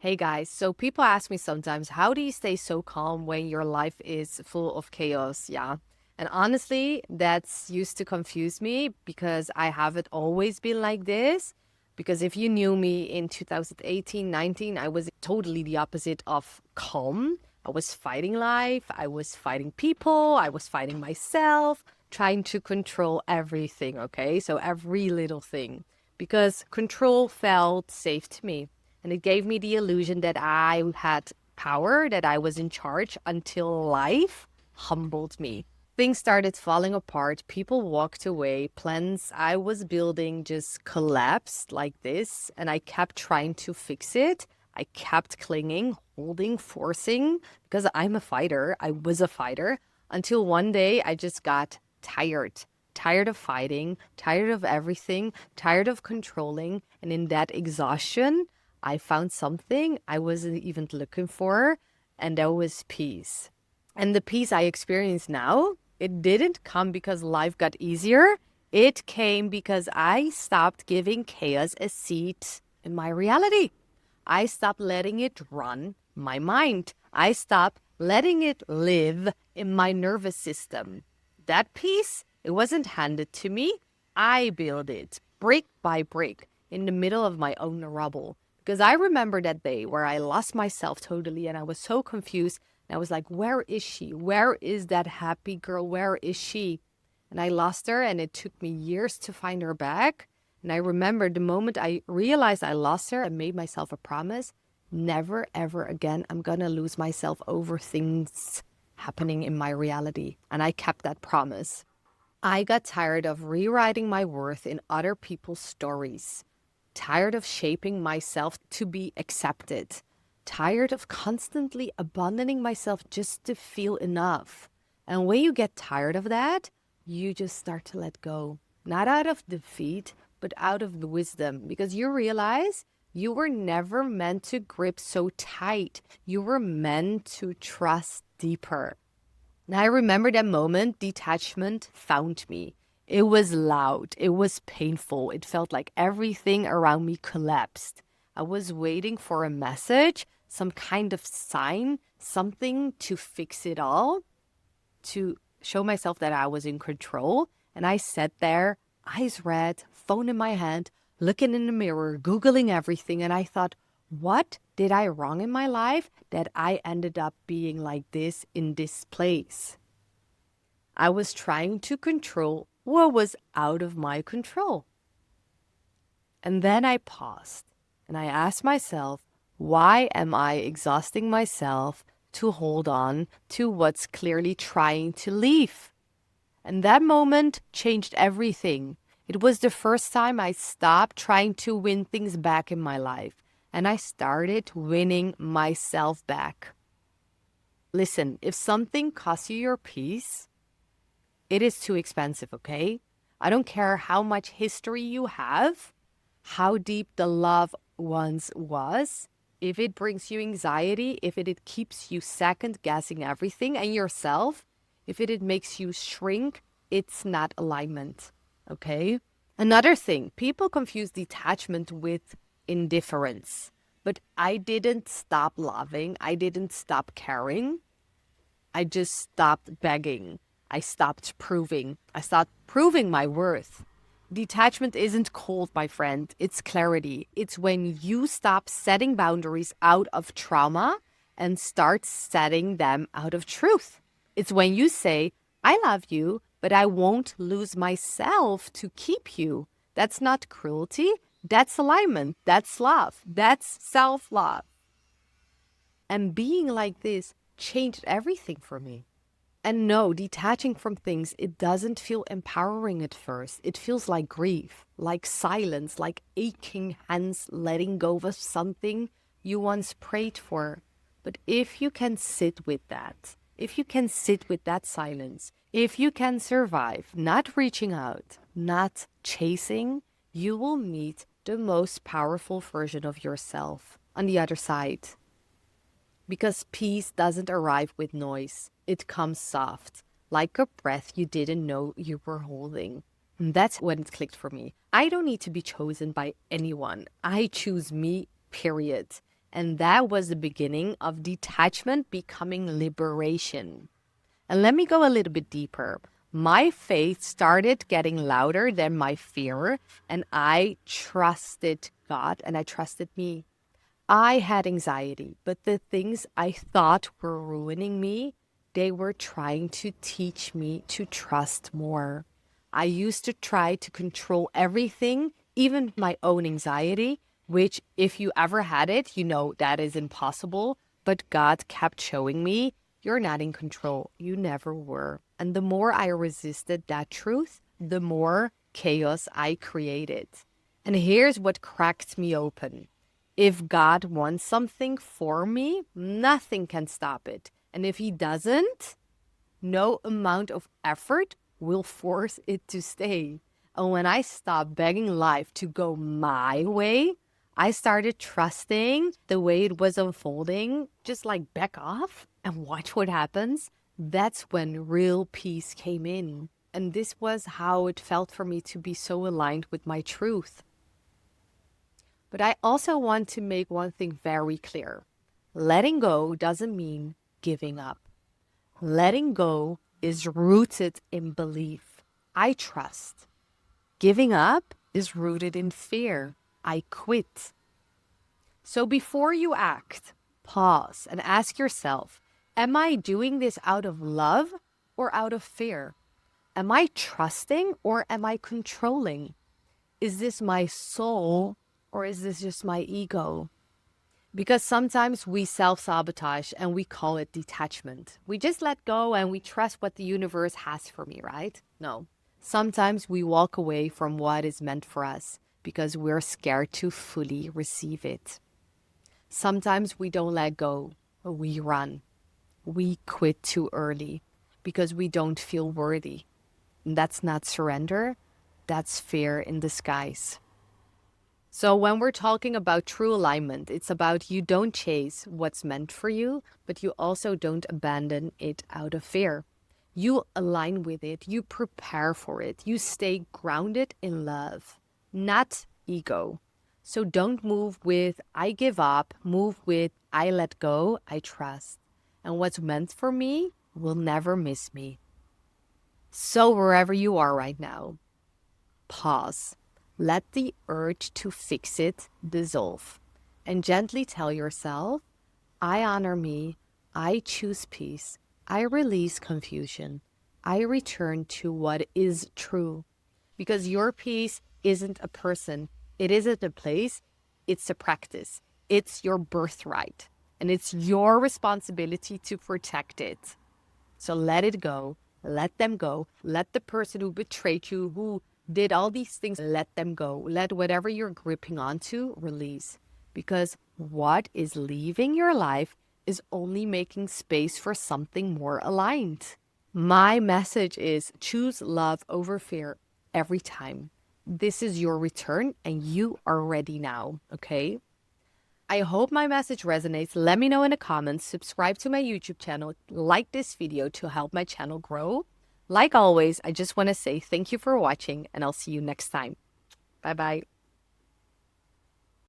Hey guys, so people ask me sometimes, how do you stay so calm when your life is full of chaos? Yeah. And honestly, that's used to confuse me because I haven't always been like this. Because if you knew me in 2018, 19, I was totally the opposite of calm. I was fighting life, I was fighting people, I was fighting myself, trying to control everything, okay? So every little thing. Because control felt safe to me. And it gave me the illusion that I had power, that I was in charge until life humbled me. Things started falling apart. People walked away. Plans I was building just collapsed like this. And I kept trying to fix it. I kept clinging, holding, forcing, because I'm a fighter. I was a fighter until one day I just got tired. Tired of fighting, tired of everything, tired of controlling. And in that exhaustion, I found something I wasn't even looking for, and that was peace. And the peace I experience now, it didn't come because life got easier. It came because I stopped giving chaos a seat in my reality. I stopped letting it run my mind. I stopped letting it live in my nervous system. That peace, it wasn't handed to me. I built it brick by brick in the middle of my own rubble. Because I remember that day where I lost myself totally and I was so confused. And I was like, where is she? Where is that happy girl? Where is she? And I lost her, and it took me years to find her back. And I remember the moment I realized I lost her, I made myself a promise. Never, ever again, I'm going to lose myself over things happening in my reality. And I kept that promise. I got tired of rewriting my worth in other people's stories. Tired of shaping myself to be accepted. Tired of constantly abandoning myself just to feel enough. And when you get tired of that, you just start to let go. Not out of defeat, but out of the wisdom. Because you realize you were never meant to grip so tight. You were meant to trust deeper. And I remember that moment detachment found me. It was loud. It was painful. It felt like everything around me collapsed. I was waiting for a message, some kind of sign, something to fix it all, to show myself that I was in control. And I sat there, eyes red, phone in my hand, looking in the mirror, Googling everything. And I thought, what did I wrong in my life that I ended up being like this in this place? I was trying to control what was out of my control. And then I paused and I asked myself, why am I exhausting myself to hold on to what's clearly trying to leave? And that moment changed everything. It was the first time I stopped trying to win things back in my life, and I started winning myself back. Listen, if something costs you your peace, it is too expensive, okay? I don't care how much history you have, how deep the love once was. If it brings you anxiety, if it keeps you second guessing everything and yourself, if it makes you shrink, it's not alignment, okay? Another thing, people confuse detachment with indifference. But I didn't stop loving. I didn't stop caring. I just stopped begging. I stopped proving. I stopped proving my worth. Detachment isn't cold, my friend. It's clarity. It's when you stop setting boundaries out of trauma and start setting them out of truth. It's when you say, I love you, but I won't lose myself to keep you. That's not cruelty. That's alignment. That's love. That's self-love. And being like this changed everything for me. And no, detaching from things, it doesn't feel empowering at first. It feels like grief, like silence, like aching hands letting go of something you once prayed for. But if you can sit with that, if you can sit with that silence, if you can survive not reaching out, not chasing, you will meet the most powerful version of yourself on the other side. Because peace doesn't arrive with noise. It comes soft, like a breath you didn't know you were holding. And that's when it clicked for me. I don't need to be chosen by anyone. I choose me, period. And that was the beginning of detachment becoming liberation. And let me go a little bit deeper. My faith started getting louder than my fear, and I trusted God and I trusted me. I had anxiety, but the things I thought were ruining me, they were trying to teach me to trust more. I used to try to control everything, even my own anxiety, which, if you ever had it, you know that is impossible. But God kept showing me, you're not in control. You never were. And the more I resisted that truth, the more chaos I created. And here's what cracked me open. If God wants something for me, nothing can stop it. And if He doesn't, no amount of effort will force it to stay. And when I stopped begging life to go my way, I started trusting the way it was unfolding, just like back off and watch what happens. That's when real peace came in. And this was how it felt for me to be so aligned with my truth. But I also want to make one thing very clear. Letting go doesn't mean giving up. Letting go is rooted in belief. I trust. Giving up is rooted in fear. I quit. So before you act, pause and ask yourself, am I doing this out of love or out of fear? Am I trusting or am I controlling? Is this my soul or is this just my ego? Because sometimes we self-sabotage and we call it detachment. We just let go and we trust what the universe has for me, right? No. Sometimes we walk away from what is meant for us because we're scared to fully receive it. Sometimes we don't let go, we run. We quit too early because we don't feel worthy. And that's not surrender, that's fear in disguise. So when we're talking about true alignment, it's about you don't chase what's meant for you, but you also don't abandon it out of fear. You align with it, you prepare for it, you stay grounded in love, not ego. So don't move with I give up, move with I let go, I trust. And what's meant for me will never miss me. So wherever you are right now, pause. Let the urge to fix it dissolve and gently tell yourself, I honor me, I choose peace, I release confusion, I return to what is true. Because your peace isn't a person, it isn't a place, it's a practice. It's your birthright and it's your responsibility to protect it. So let it go, let them go, let the person who betrayed you, who did all these things, let them go. Let whatever you're gripping onto release. Because what is leaving your life is only making space for something more aligned. My message is choose love over fear every time. This is your return and you are ready now, okay? I hope my message resonates. Let me know in the comments. Subscribe to my YouTube channel. Like this video to help my channel grow. Like always, I just want to say thank you for watching and I'll see you next time. Bye-bye.